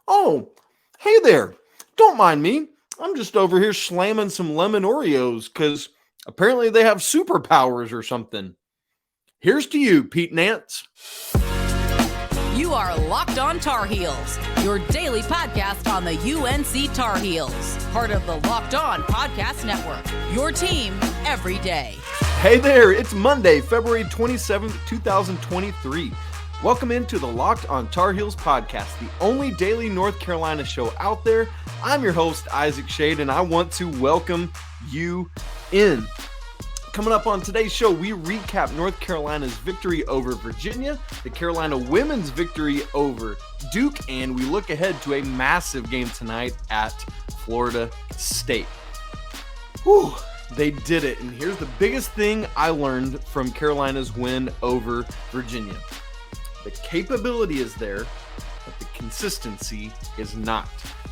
Oh, hey there. Don't mind me. I'm just over here slamming some lemon Oreos because apparently they have superpowers or something. Here's to you, Pete Nance. You are Locked On Tar Heels, your daily podcast on the UNC Tar Heels, part of the Locked On Podcast Network, your team every day. Hey there, it's Monday, February 27th, 2023. Welcome into the Locked On Tar Heels podcast, the only daily North Carolina show out there. I'm your host, Isaac Schade, and I want to welcome you in. Coming up on today's show, we recap North Carolina's victory over Virginia, the Carolina women's victory over Duke, and we look ahead to a massive game tonight at Florida State. Whew, they did it, and here's the biggest thing I learned from Carolina's win over Virginia. The capability is there, but the consistency is not.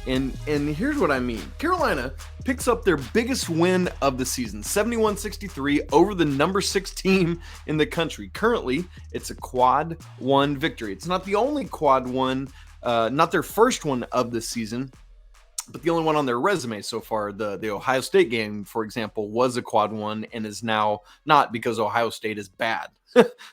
And here's what I mean. Carolina picks up their biggest win of the season, 71-63 over the number 6 team in the country. Currently, it's a quad 1 victory. It's not the only quad 1, not their first one of the season, but the only one on their resume so far. The Ohio State game, for example, was a quad 1 and is now not because Ohio State is bad.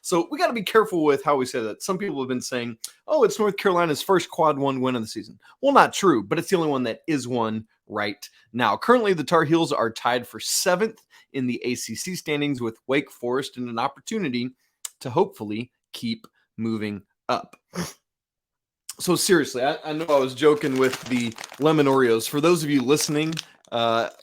So we got to be careful with how we say that. Some people have been saying, oh, it's North Carolina's first quad 1 win of the season. Well, not true, but it's the only one that is one right now. Currently, the Tar Heels are tied for 7th in the ACC standings with Wake Forest and an opportunity to hopefully keep moving up. So seriously, I know I was joking with the lemon Oreos. For those of you listening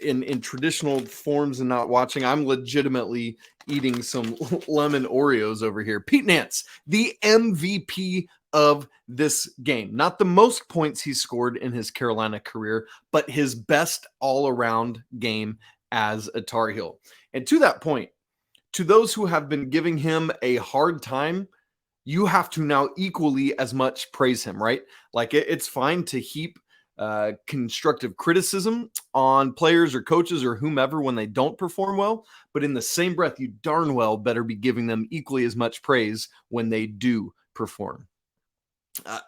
in traditional forms and not watching, I'm legitimately eating some lemon Oreos over here. Pete Nance, the MVP of this game. Not the most points he scored in his Carolina career, but his best all-around game as a Tar Heel. And to that point, to those who have been giving him a hard time, you have to now equally as much praise him, right? Like it's fine to heap constructive criticism on players or coaches or whomever when they don't perform well, but in the same breath, you darn well better be giving them equally as much praise when they do perform.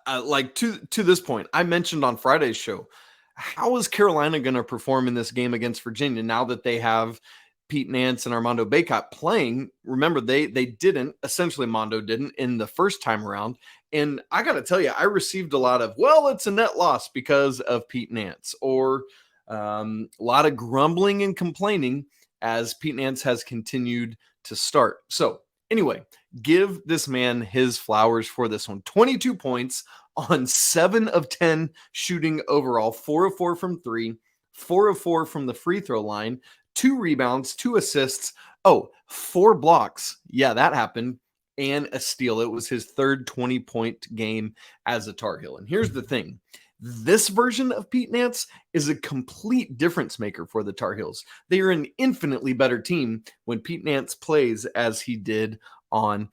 Like to this point, I mentioned on Friday's show, how is Carolina going to perform in this game against Virginia now that they have Pete Nance and Armando Bacot playing? Remember, they didn't, essentially Mondo didn't in the first time around. And I got to tell you, I received a lot of, well, it's a net loss because of Pete Nance, or a lot of grumbling and complaining as Pete Nance has continued to start. So anyway, give this man his flowers for this one. 22 points on 7 of 10 shooting overall, 4 of 4 from 3, 4 of 4 from the free throw line, 2 rebounds, 2 assists, 4 blocks. Yeah, that happened. And a steal. It was his third 20-point game as a Tar Heel. And here's the thing. This version of Pete Nance is a complete difference maker for the Tar Heels. They are an infinitely better team when Pete Nance plays as he did on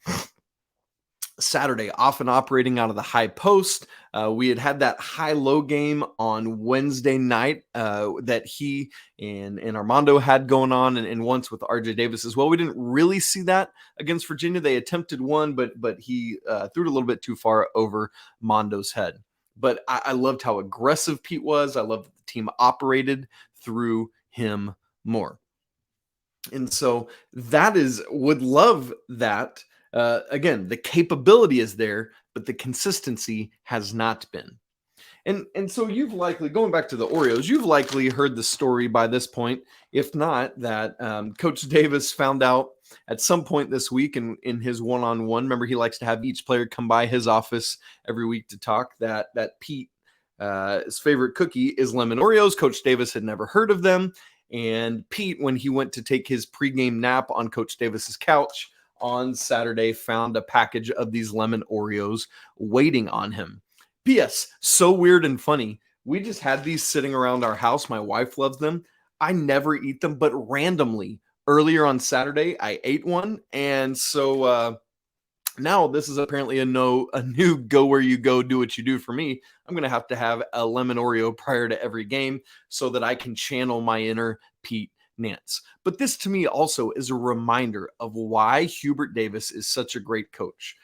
Saturday, often operating out of the high post. We had that high-low game on Wednesday night that he and Armando had going on, and once with RJ Davis as well. We didn't really see that against Virginia. They attempted one, but he threw it a little bit too far over Mondo's head. But I loved how aggressive Pete was. I loved that the team operated through him more. And so would love that. Again, the capability is there, but the consistency has not been. And so you've likely, going back to the Oreos, you've likely heard the story by this point, if not that Coach Davis found out at some point this week in his one-on-one, remember he likes to have each player come by his office every week to talk, that Pete, his favorite cookie is lemon Oreos. Coach Davis had never heard of them. And Pete, when he went to take his pregame nap on Coach Davis's couch on Saturday, found a package of these lemon Oreos waiting on him. P.S. So weird and funny. We just had these sitting around our house. My wife loves them. I never eat them, but randomly earlier on Saturday, I ate one. And so now this is apparently a new go where you go, do what you do for me. I'm going to have a lemon Oreo prior to every game so that I can channel my inner Pete Nance. But this to me also is a reminder of why Hubert Davis is such a great coach.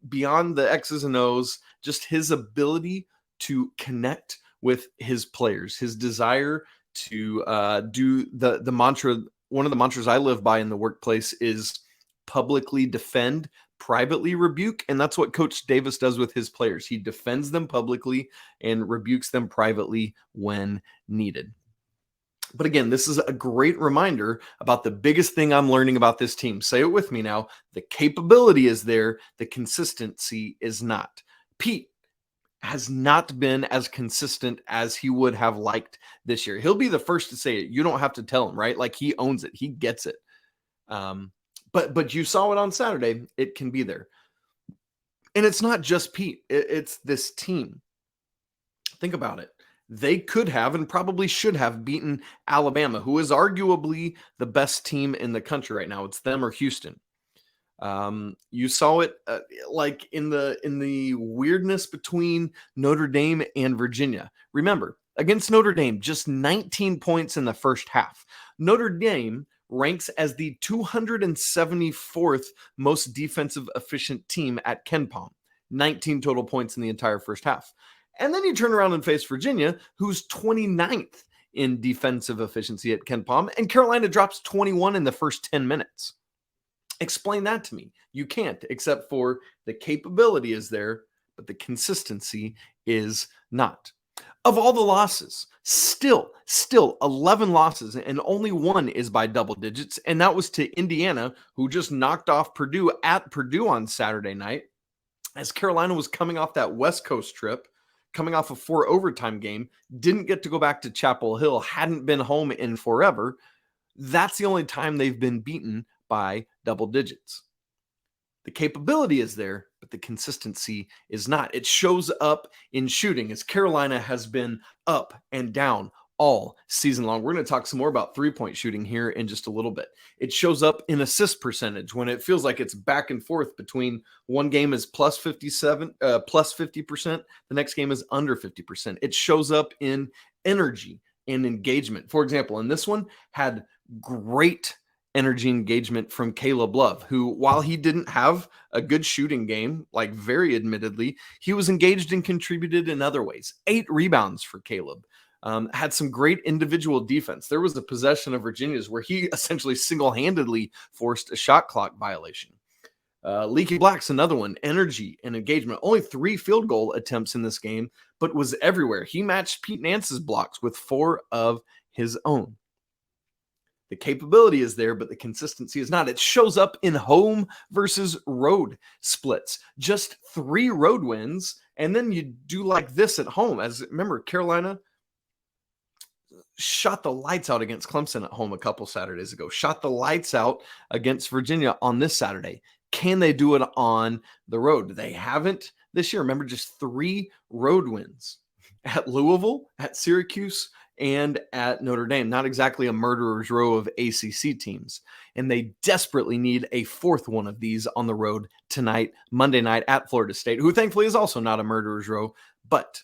Beyond the X's and O's, just his ability to connect with his players, his desire to do the mantra. One of the mantras I live by in the workplace is publicly defend, privately rebuke. And that's what Coach Davis does with his players. He defends them publicly and rebukes them privately when needed. But again, this is a great reminder about the biggest thing I'm learning about this team. Say it with me now. The capability is there. The consistency is not. Pete has not been as consistent as he would have liked this year. He'll be the first to say it. You don't have to tell him, right? Like, he owns it. He gets it. But you saw it on Saturday. It can be there. And it's not just Pete. It's this team. Think about it. They could have and probably should have beaten Alabama, who is arguably the best team in the country right now. It's them or Houston. You saw it like in the weirdness between Notre Dame and Virginia. Remember, against Notre Dame, just 19 points in the first half. Notre Dame ranks as the 274th most defensive efficient team at KenPom. 19 total points in the entire first half. And then you turn around and face Virginia, who's 29th in defensive efficiency at KenPom, and Carolina drops 21 in the first 10 minutes. Explain that to me. You can't, except for the capability is there, but the consistency is not. Of all the losses, still 11 losses, and only one is by double digits, and that was to Indiana, who just knocked off Purdue at Purdue on Saturday night, as Carolina was coming off that West Coast trip, coming off a 4 overtime game, didn't get to go back to Chapel Hill, hadn't been home in forever. That's the only time they've been beaten by double digits. The capability is there, but the consistency is not. It shows up in shooting, as Carolina has been up and down all season long. We're going to talk some more about three-point shooting here in just a little bit. It shows up in assist percentage when it feels like it's back and forth between one game is plus 50%, the next game is under 50%. It shows up in energy and engagement. For example, in this one, had great energy engagement from Caleb Love, who, while he didn't have a good shooting game, like very admittedly, he was engaged and contributed in other ways. 8 rebounds for Caleb. Had some great individual defense. There was a possession of Virginia's where he essentially single-handedly forced a shot clock violation. Leaky Black's another one. Energy and engagement. Only 3 field goal attempts in this game, but was everywhere. He matched Pete Nance's blocks with 4 of his own. The capability is there, but the consistency is not. It shows up in home versus road splits. Just 3 road wins, and then you do like this at home. As remember, Carolina shot the lights out against Clemson at home a couple Saturdays ago. Shot the lights out against Virginia on this Saturday. Can they do it on the road? They haven't this year. Remember, just 3 road wins at Louisville, at Syracuse, and at Notre Dame. Not exactly a murderer's row of ACC teams. And they desperately need a 4th one of these on the road tonight, Monday night at Florida State, who thankfully is also not a murderer's row. But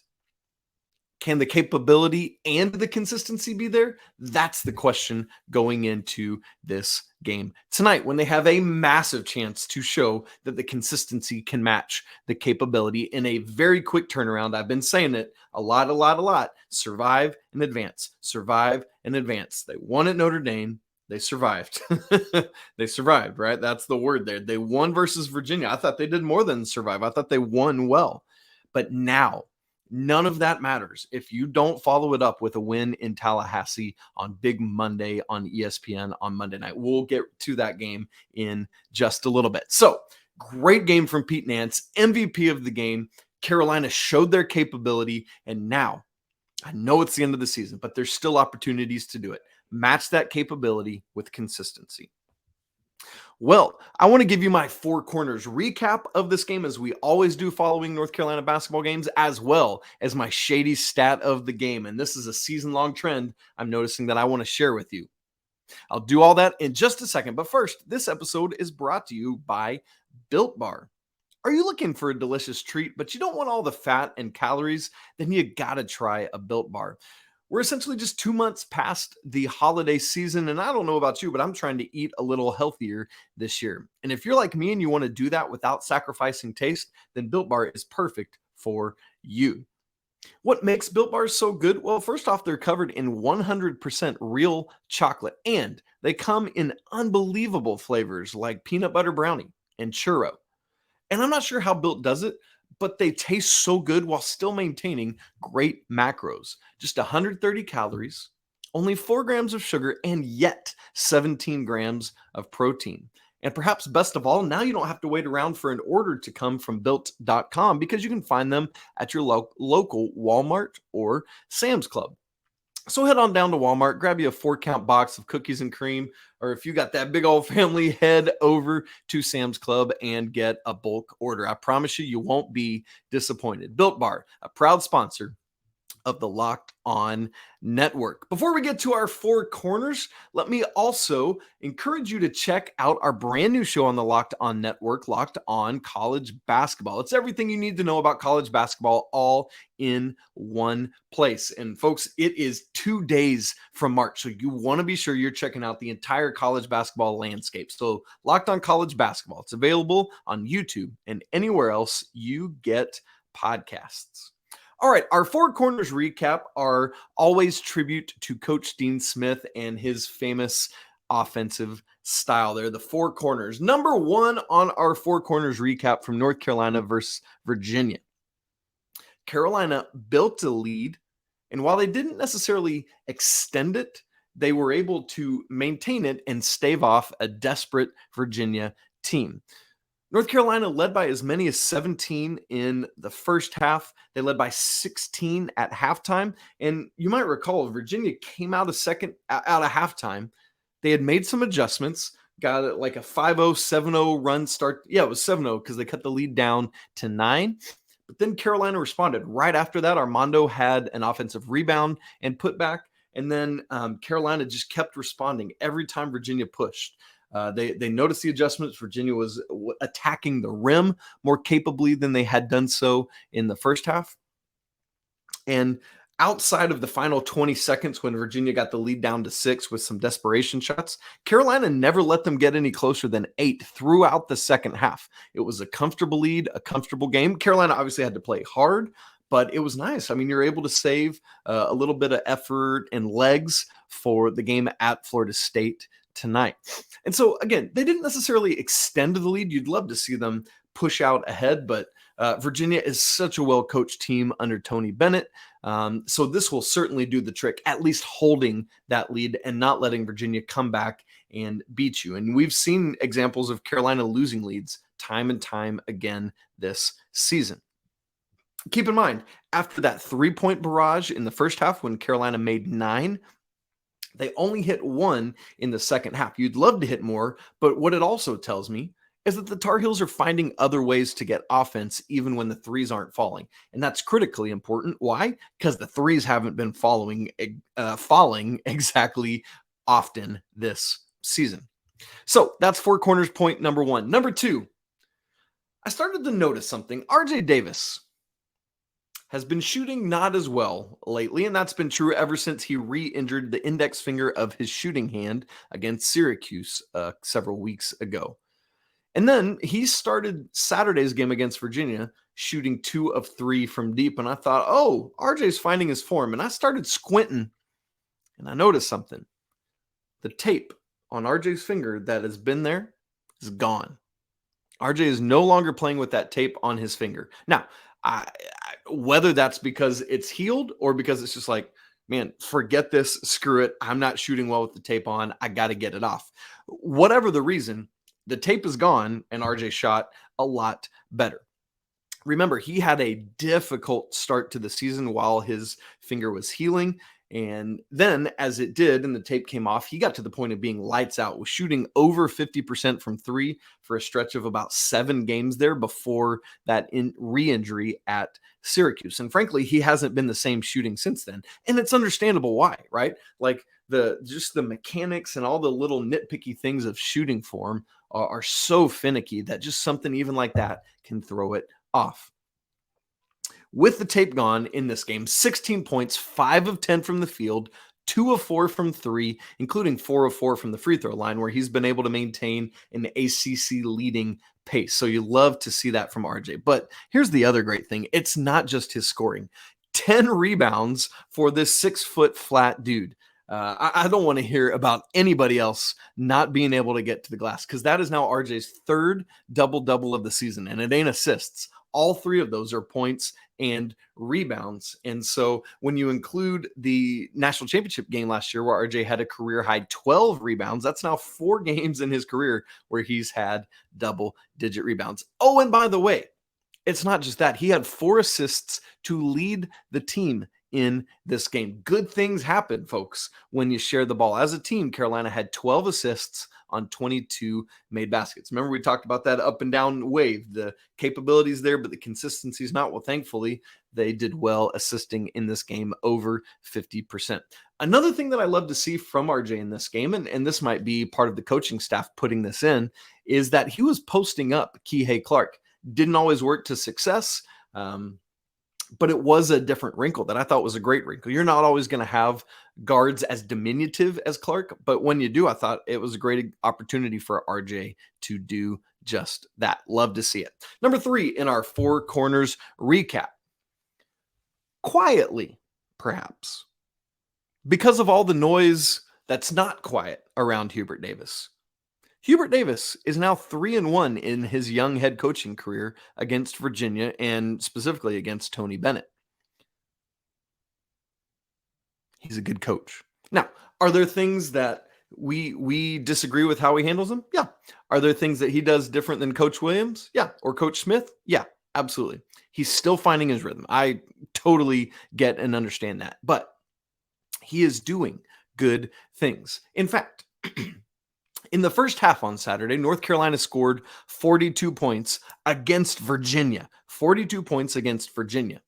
can the capability and the consistency be there? That's the question going into this game tonight, when they have a massive chance to show that the consistency can match the capability in a very quick turnaround. I've been saying it a lot. Survive and advance. Survive and advance. They won at Notre Dame. They survived. They survived, right? That's the word there. They won versus Virginia. I thought they did more than survive. I thought they won well. But now, none of that matters if you don't follow it up with a win in Tallahassee on Big Monday on ESPN on Monday night. We'll get to that game in just a little bit. So, great game from Pete Nance, MVP of the game. Carolina showed their capability, and now, I know it's the end of the season, but there's still opportunities to do it. Match that capability with consistency. Well, I want to give you my 4 corners recap of this game, as we always do following North Carolina basketball games, as well as my Schadey Stat of the game. And this is a season-long trend I'm noticing that I want to share with you. I'll do all that in just a second. But first, this episode is brought to you by Built Bar. Are you looking for a delicious treat, but you don't want all the fat and calories? Then you gotta try a Built Bar. We're essentially just 2 months past the holiday season, and I don't know about you, but I'm trying to eat a little healthier this year. And if you're like me and you want to do that without sacrificing taste, then Built Bar is perfect for you. What makes Built Bars so good? Well, first off, they're covered in 100% real chocolate, and they come in unbelievable flavors like peanut butter brownie and churro. And I'm not sure how Built does it, but they taste so good while still maintaining great macros. Just 130 calories, only 4 grams of sugar, and yet 17 grams of protein. And perhaps best of all, now you don't have to wait around for an order to come from built.com because you can find them at your local Walmart or Sam's Club. So head on down to Walmart, grab you a 4-count box of cookies and cream, or if you got that big old family, head over to Sam's Club and get a bulk order. I promise you, you won't be disappointed. Built Bar, a proud sponsor of the Locked On Network. Before we get to our 4 corners, let me also encourage you to check out our brand new show on the Locked On Network, Locked On College Basketball. It's everything you need to know about college basketball all in one place. And folks, it is 2 days from March, so you want to be sure you're checking out the entire college basketball landscape. So Locked On College Basketball, it's available on YouTube and anywhere else you get podcasts. All right, our 4 corners recap are always tribute to Coach Dean Smith and his famous offensive style there, the 4 corners. Number 1 on our 4 corners recap from North Carolina versus Virginia. Carolina built a lead, and while they didn't necessarily extend it, they were able to maintain it and stave off a desperate Virginia team. North Carolina led by as many as 17 in the first half. They led by 16 at halftime. And you might recall Virginia came out of halftime. They had made some adjustments, got like a 5-0, 7-0 run start. Yeah, it was 7-0 because they cut the lead down to 9. But then Carolina responded. Right after that, Armando had an offensive rebound and put back. And then Carolina just kept responding every time Virginia pushed. They noticed the adjustments. Virginia was attacking the rim more capably than they had done so in the first half. And outside of the final 20 seconds when Virginia got the lead down to 6 with some desperation shots, Carolina never let them get any closer than 8 throughout the second half. It was a comfortable lead, a comfortable game. Carolina obviously had to play hard, but it was nice. I mean, you're able to save a little bit of effort and legs for the game at Florida State tonight. And so again, they didn't necessarily extend the lead. You'd love to see them push out ahead, but Virginia is such a well-coached team under Tony Bennett. So this will certainly do the trick, at least holding that lead and not letting Virginia come back and beat you. And we've seen examples of Carolina losing leads time and time again this season. Keep in mind, after that 3-point barrage in the first half when Carolina made 9, they only hit 1 in the second half. You'd love to hit more, but what it also tells me is that the Tar Heels are finding other ways to get offense even when the threes aren't falling. And that's critically important. Why? Because the threes haven't been falling exactly often this season. So that's 4 corners point number 1. Number 2, I started to notice something. RJ Davis has been shooting not as well lately, and that's been true ever since he re-injured the index finger of his shooting hand against Syracuse several weeks ago. And then he started Saturday's game against Virginia shooting 2 of 3 from deep, and I thought, oh, RJ's finding his form. And I started squinting, and I noticed something. The tape on RJ's finger that has been there is gone. RJ is no longer playing with that tape on his finger. Now, whether that's because it's healed or because it's just like, man, forget this, screw it, I'm not shooting well with the tape on, I got to get it off. Whatever the reason, the tape is gone and RJ shot a lot better. Remember, he had a difficult start to the season while his finger was healing. And then as it did and the tape came off, he got to the point of being lights out, was shooting over 50% from 3 for a stretch of about 7 games there before that re-injury at Syracuse. And frankly, he hasn't been the same shooting since then. And it's understandable why, right? Like just the mechanics and all the little nitpicky things of shooting form are so finicky that just something even like that can throw it off. With the tape gone in this game, 16 points, 5 of 10 from the field, 2 of 4 from 3, including 4 of 4 from the free throw line, where he's been able to maintain an ACC leading pace. So you love to see that from RJ. But here's the other great thing. It's not just his scoring. 10 rebounds for this 6-foot flat dude. I don't want to hear about anybody else not being able to get to the glass, because that is now RJ's third double-double of the season, and it ain't assists. All three of those are points and rebounds. And so when you include the national championship game last year where RJ had a career high 12 rebounds, that's now 4 games in his career where he's had double-digit rebounds. Oh, and by the way, it's not just that. He had 4 assists to lead the team in this game. Good things happen, folks, when you share the ball. As a team, Carolina had 12 assists on 22 made baskets. Remember, we talked about that up and down wave, the capabilities there, but the consistency is not. Well, thankfully, they did well assisting in this game, over 50%. Another thing that I love to see from RJ in this game, and this might be part of the coaching staff putting this in, is that he was posting up Kihei Clark. Didn't always work to success, but it was a different wrinkle that I thought was a great wrinkle. You're not always going to have guards as diminutive as Clark, but when you do, I thought it was a great opportunity for RJ to do just that. Love to see it. Number 3 in our 4 corners recap. Quietly, perhaps, because of all the noise that's not quiet around Hubert Davis. Hubert Davis is now 3-1 in his young head coaching career against Virginia, and specifically against Tony Bennett. He's a good coach. Now, are there things that we disagree with how he handles them? Yeah. Are there things that he does different than Coach Williams? Yeah. Or Coach Smith? Yeah, absolutely. He's still finding his rhythm. I totally get and understand that. But he is doing good things. In fact, in the first half on Saturday, North Carolina scored 42 points against Virginia. 42 points against Virginia.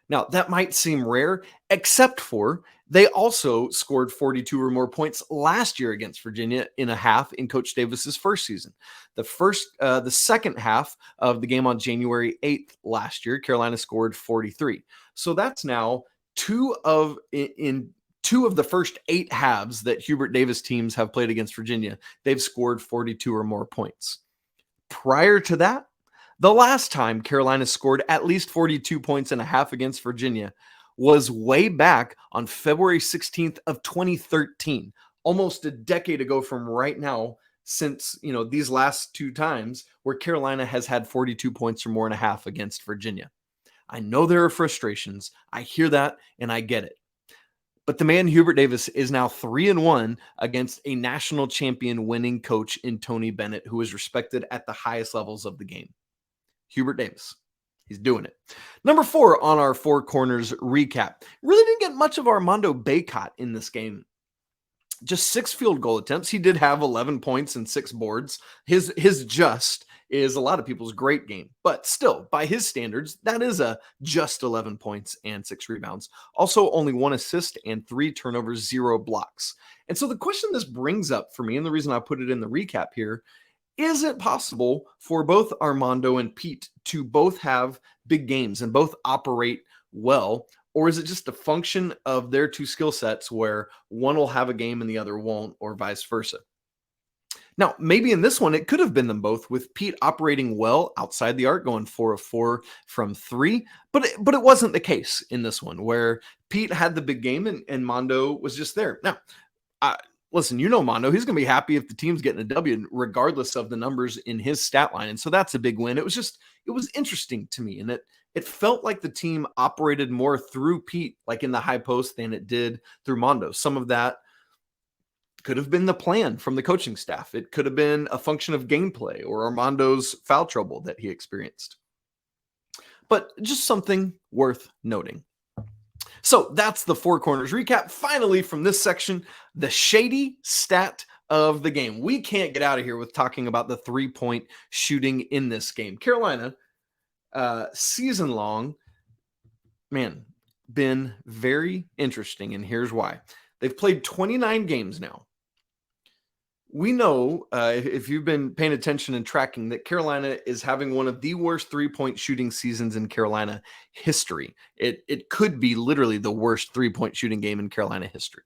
Now, that might seem rare, except for they also scored 42 or more points last year against Virginia in a half in Coach Davis's first season. The second half of the game on January 8th last year, Carolina scored 43. So that's now two of the first 8 halves that Hubert Davis teams have played against Virginia, they've scored 42 or more points. Prior to that, the last time Carolina scored at least 42 points and a half against Virginia was way back on February 16th of 2013, almost a decade ago from right now, since, these last 2 times where Carolina has had 42 points or more and a half against Virginia. I know there are frustrations. I hear that and I get it. But the man Hubert Davis is now 3-1 against a national champion winning coach in Tony Bennett, who is respected at the highest levels of the game. Hubert Davis. He's doing it. Number 4 on our 4 corners recap. Really didn't get much of Armando Bacot in this game. Just 6 field goal attempts. He did have 11 points and 6 boards. His just is a lot of people's great game. But still, by his standards, that is a just 11 points and 6 rebounds. Also, only 1 assist and 3 turnovers, 0 blocks. And so the question this brings up for me, and the reason I put it in the recap here, is it possible for both Armando and Pete to both have big games and both operate well? Or is it just a function of their 2 skill sets where one will have a game and the other won't, or vice versa? Now, maybe in this one, it could have been them both, with Pete operating well outside the arc, going 4 of 4 from 3. But it wasn't the case in this one, where Pete had the big game and Mondo was just there. Now, listen, Mondo, he's going to be happy if the team's getting a W, regardless of the numbers in his stat line. And so that's a big win. It was interesting to me. And it felt like the team operated more through Pete, like in the high post, than it did through Mondo. Some of that could have been the plan from the coaching staff. It could have been a function of gameplay or Armando's foul trouble that he experienced. But just something worth noting. So that's the 4 corners recap. Finally, from this section, the Schadey Stat of the game. We can't get out of here with talking about the 3-point shooting in this game. Carolina, season long, been very interesting, and here's why. They've played 29 games now. We know, if you've been paying attention and tracking, that Carolina is having one of the worst 3-point shooting seasons in Carolina history. It could be literally the worst 3-point shooting game in Carolina history.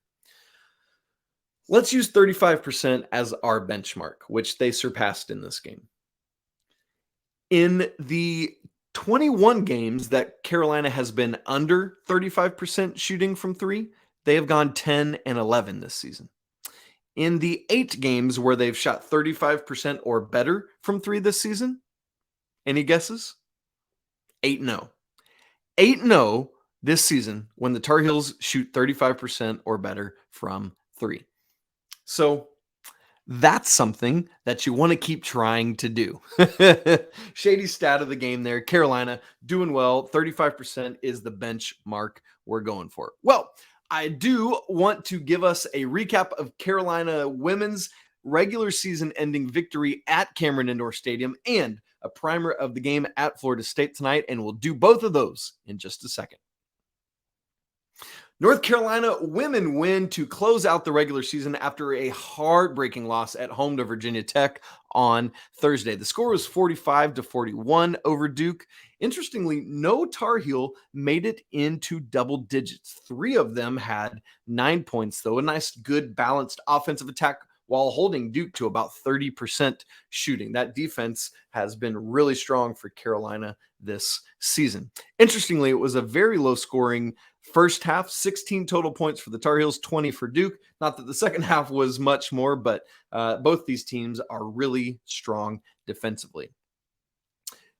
Let's use 35% as our benchmark, which they surpassed in this game. In the 21 games that Carolina has been under 35% shooting from three, they have gone 10 and 11 this season. In the 8 games where they've shot 35% or better from three this season, any guesses? 8-0. 8-0 this season when the Tar Heels shoot 35% or better from three. So that's something that you want to keep trying to do. Schadey Stat of the game there. Carolina doing well. 35% is the benchmark we're going for. Well, I do want to give us a recap of Carolina women's regular season ending victory at Cameron Indoor Stadium and a primer of the game at Florida State tonight, and we'll do both of those in just a second. North Carolina women win to close out the regular season after a heartbreaking loss at home to Virginia Tech on Thursday. The score was 45-41 over Duke. Interestingly, no Tar Heel made it into double digits. 3 of them had 9 points, though. A nice, good, balanced offensive attack while holding Duke to about 30% shooting. That defense has been really strong for Carolina this season. Interestingly, it was a very low-scoring first half, 16 total points for the Tar Heels, 20 for Duke. Not that the second half was much more, but both these teams are really strong defensively.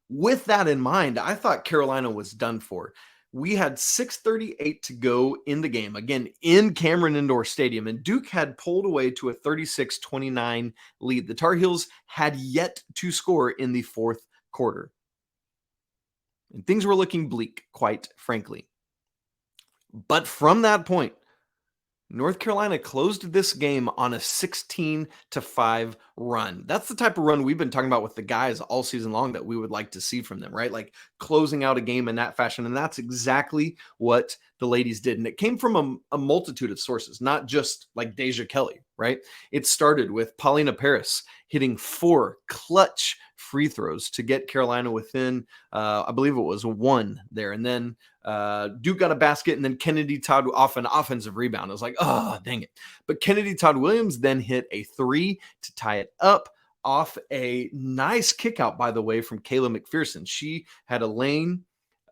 With that in mind, I thought Carolina was done for. We had 6:38 to go in the game, again, in Cameron Indoor Stadium, and Duke had pulled away to a 36-29 lead. The Tar Heels had yet to score in the fourth quarter. And things were looking bleak, quite frankly. But from that point, North Carolina closed this game on a 16-5 run. That's the type of run we've been talking about with the guys all season long that we would like to see from them, right? Like closing out a game in that fashion. And that's exactly what the ladies did. And it came from a multitude of sources, not just like Deja Kelly, right? It started with Paulina Paris hitting 4 clutch free throws to get Carolina within, I believe it was 1 there. And then Duke got a basket, and then Kennedy Todd off an offensive rebound. I was like, oh, dang it. But Kennedy Todd Williams then hit a 3 to tie it up off a nice kick out, by the way, from Kayla McPherson. She had a lane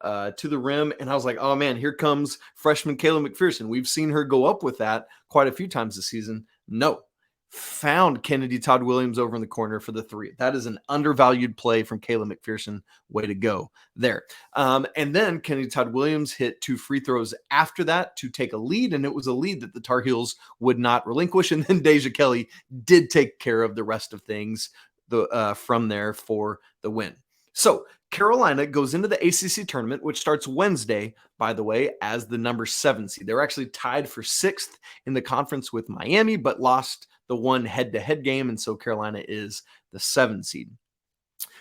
to the rim, and I was like, oh man, here comes freshman Kayla McPherson. We've seen her go up with that quite a few times this season. No. Found Kennedy Todd Williams over in the corner for the 3. That is an undervalued play from Kayla McPherson. Way to go there. And then Kennedy Todd Williams hit 2 free throws after that to take a lead, and it was a lead that the Tar Heels would not relinquish. And then Deja Kelly did take care of the rest of things from there for the win. So Carolina goes into the ACC tournament, which starts Wednesday, by the way, as the number 7 seed. They're actually tied for 6th in the conference with Miami, but lost the one head-to-head game, and so Carolina is the 7 seed.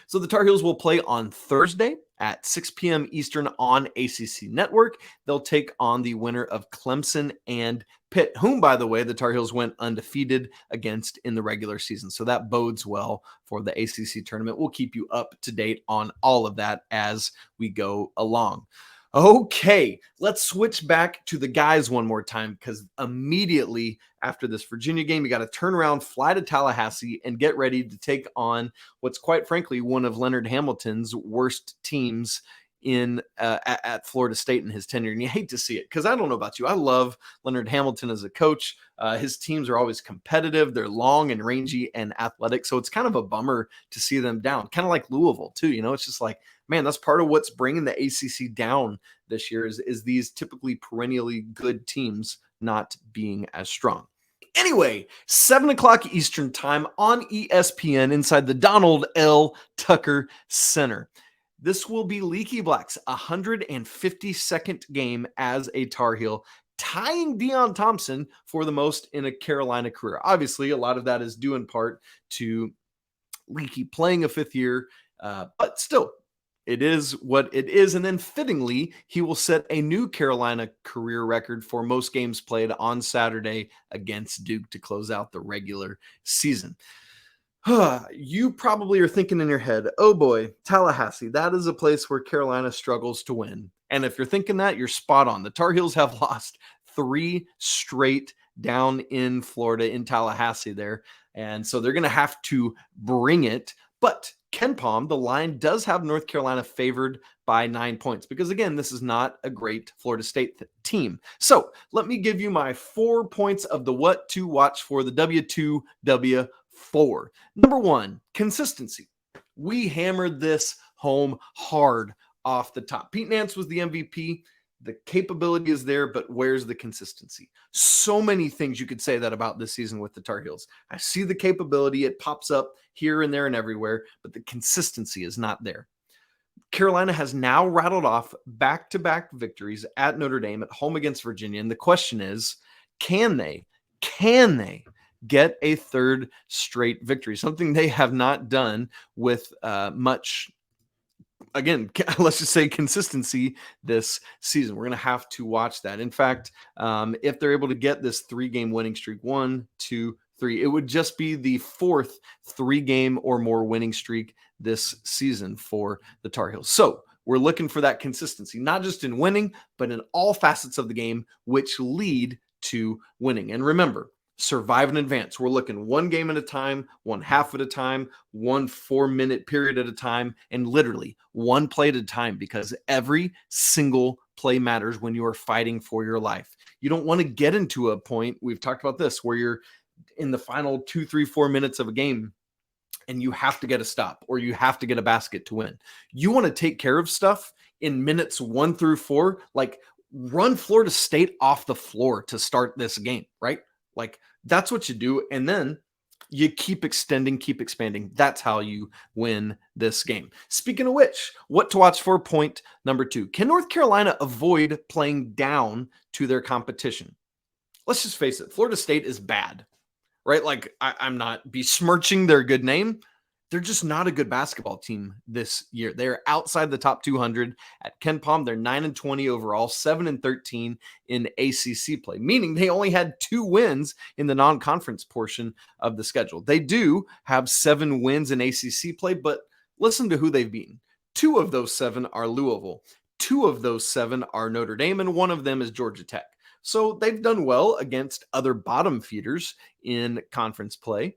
So the Tar Heels will play on Thursday at 6 p.m. Eastern on ACC Network. They'll take on the winner of Clemson and Pitt, whom, by the way, the Tar Heels went undefeated against in the regular season. So that bodes well for the ACC tournament. We'll keep you up to date on all of that as we go along. Okay, let's switch back to the guys one more time, because immediately after this Virginia game, you got to turn around, fly to Tallahassee, and get ready to take on what's quite frankly one of Leonard Hamilton's worst teams at Florida State in his tenure. And you hate to see it, because I don't know about you. I love Leonard Hamilton as a coach. His teams are always competitive. They're long and rangy and athletic. So it's kind of a bummer to see them down, kind of like Louisville too. You know, it's just like, man, that's part of what's bringing the ACC down this year is these typically perennially good teams not being as strong. Anyway, 7 o'clock Eastern time on ESPN inside the Donald L. Tucker Center. This will be Leaky Black's 152nd game as a Tar Heel, tying Deion Thompson for the most in a Carolina career. Obviously, a lot of that is due in part to Leaky playing a 5th year, but still, it is what it is. And then fittingly, he will set a new Carolina career record for most games played on Saturday against Duke to close out the regular season. You probably are thinking in your head, oh boy, Tallahassee, that is a place where Carolina struggles to win. And if you're thinking that, you're spot on. The Tar Heels have lost 3 straight down in Florida, in Tallahassee there. And so they're going to have to bring it. But KenPom, the line does have North Carolina favored by 9 points because, again, this is not a great Florida State team. So let me give you my 4 points of the what to watch for the W2, W4. Number one, consistency. We hammered this home hard off the top. Pete Nance was the MVP. The capability is there, but where's the consistency? So many things you could say that about this season with the Tar Heels. I see the capability. It pops up here and there and everywhere, but the consistency is not there. Carolina has now rattled off back-to-back victories at Notre Dame, at home against Virginia. And the question is, can they get a third straight victory? Something they have not done with much, again, let's just say consistency this season. We're going to have to watch that. In fact, if they're able to get this 3-game winning streak, 1, 2, 3, it would just be the 4th 3-game or more winning streak this season for the Tar Heels. So we're looking for that consistency, not just in winning, but in all facets of the game, which lead to winning. And remember, survive and advance. We're looking 1 game at a time, 1 half at a time, 1 4-minute period at a time, and literally 1 play at a time, because every single play matters when you are fighting for your life. You don't want to get into a point, we've talked about this, where you're in the final 2, 3, 4 minutes of a game and you have to get a stop or you have to get a basket to win. You want to take care of stuff in minutes 1 through 4, like run Florida State off the floor to start this game, right? Like that's what you do. And then you keep extending, keep expanding. That's how you win this game. Speaking of which, what to watch for point number 2. Can North Carolina avoid playing down to their competition? Let's just face it. Florida State is bad, right? Like I'm not besmirching their good name. They're just not a good basketball team this year. They're outside the top 200 at KenPom. They're 9-20 overall, 7-13 in ACC play, meaning they only had 2 wins in the non-conference portion of the schedule. They do have 7 wins in ACC play, but listen to who they've beaten. 2 of those 7 are Louisville. 2 of those 7 are Notre Dame, and 1 of them is Georgia Tech. So they've done well against other bottom feeders in conference play.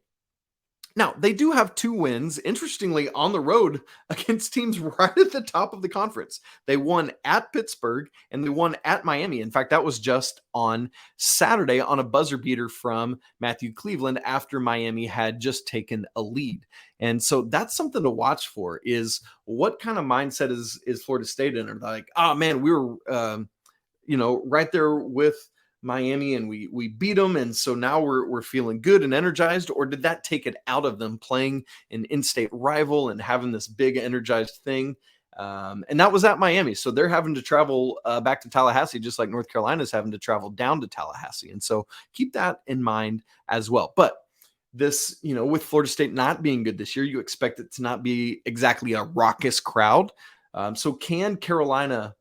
Now, they do have 2 wins, interestingly, on the road against teams right at the top of the conference. They won at Pittsburgh and they won at Miami. In fact, that was just on Saturday on a buzzer beater from Matthew Cleveland after Miami had just taken a lead. And so that's something to watch for, is what kind of mindset is Florida State in? Are they like, oh man, we were right there with Miami and we beat them, and so now we're feeling good and energized? Or did that take it out of them playing an in-state rival and having this big energized thing? And that was at Miami, so they're having to travel back to Tallahassee, just like North Carolina's having to travel down to Tallahassee, and so keep that in mind as well. But this, with Florida State not being good this year, you expect it to not be exactly a raucous crowd. So can Carolina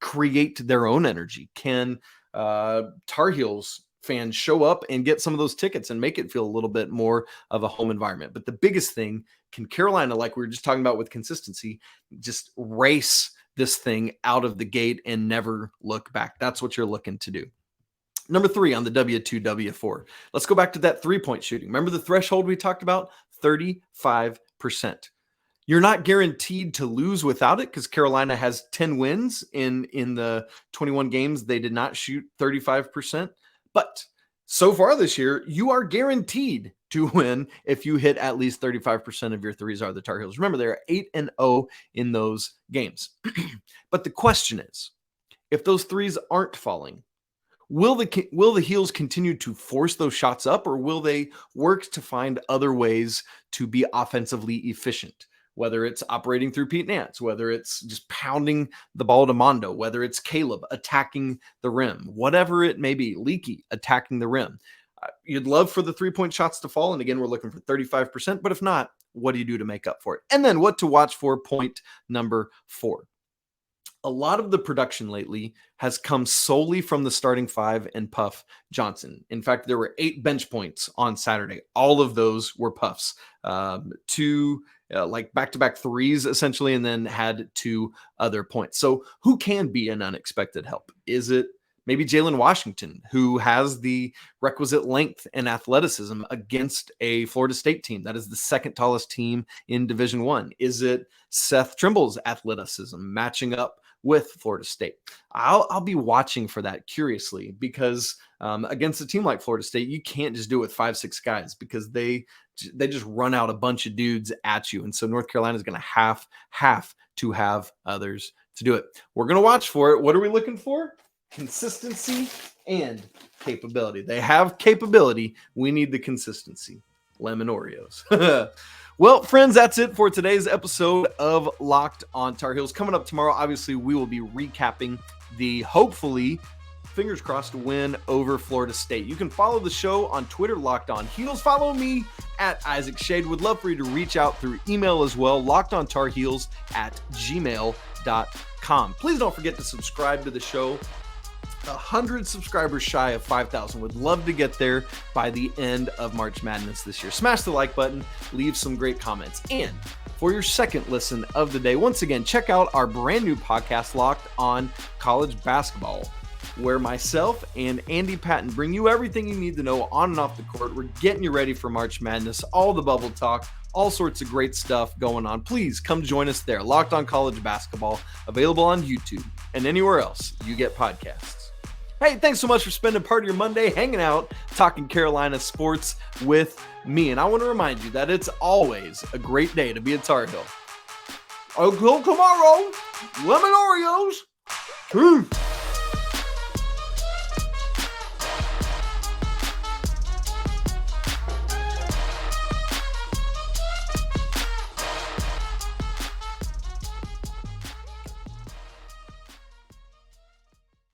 create their own energy? Can Tar Heels fans show up and get some of those tickets and make it feel a little bit more of a home environment? But the biggest thing, can Carolina, like we were just talking about with consistency, just race this thing out of the gate and never look back? That's what you're looking to do. Number 3 on the W2, W4. Let's go back to that 3-point shooting. Remember the threshold we talked about? 35%. You're not guaranteed to lose without it, because Carolina has 10 wins in the 21 games. They did not shoot 35%. But so far this year, you are guaranteed to win if you hit at least 35% of your threes are the Tar Heels. Remember, they're 8-0 in those games. But the question is, if those threes aren't falling, will the Heels continue to force those shots up, or will they work to find other ways to be offensively efficient? Whether it's operating through Pete Nance, whether it's just pounding the ball to Mondo, whether it's Caleb attacking the rim, whatever it may be, Leaky attacking the rim. You'd love for the 3-point shots to fall. And again, we're looking for 35%, but if not, what do you do to make up for it? And then what to watch for, point number 4. A lot of the production lately has come solely from the starting 5 and Puff Johnson. In fact, there were 8 bench points on Saturday. All of those were Puffs. 2 like back-to-back threes, essentially, and then had 2 other points. So who can be an unexpected help? Is it maybe Jalen Washington, who has the requisite length and athleticism against a Florida State team that is the second tallest team in Division I? Is it Seth Trimble's athleticism matching up with Florida State? I'll be watching for that curiously, because against a team like Florida State, you can't just do it with 5-6 guys, because they just run out a bunch of dudes at you. And so North Carolina is going to have to have others to do it. We're going to watch for it. What are we looking for? Consistency and capability. They have capability. We need the consistency. Lemon Oreos. Well, friends, that's it for today's episode of Locked on Tar Heels. Coming up tomorrow, obviously, we will be recapping the hopefully, fingers crossed, win over Florida State. You can follow the show on Twitter, Locked on Heels. Follow me at Isaac Schade. Would love for you to reach out through email as well, lockedontarheels@gmail.com. Please don't forget to subscribe to the show. 100 subscribers shy of 5,000. Would love to get there by the end of March Madness this year. Smash the like button, leave some great comments. And for your second listen of the day, once again, check out our brand new podcast, Locked on College Basketball, where myself and Andy Patton bring you everything you need to know on and off the court. We're getting you ready for March Madness, all the bubble talk, all sorts of great stuff going on. Please come join us there. Locked on College Basketball, available on YouTube and anywhere else you get podcasts. Hey, thanks so much for spending part of your Monday hanging out, talking Carolina sports with me. And I want to remind you that it's always a great day to be a Tar Heel. Until tomorrow, Lemon Oreos.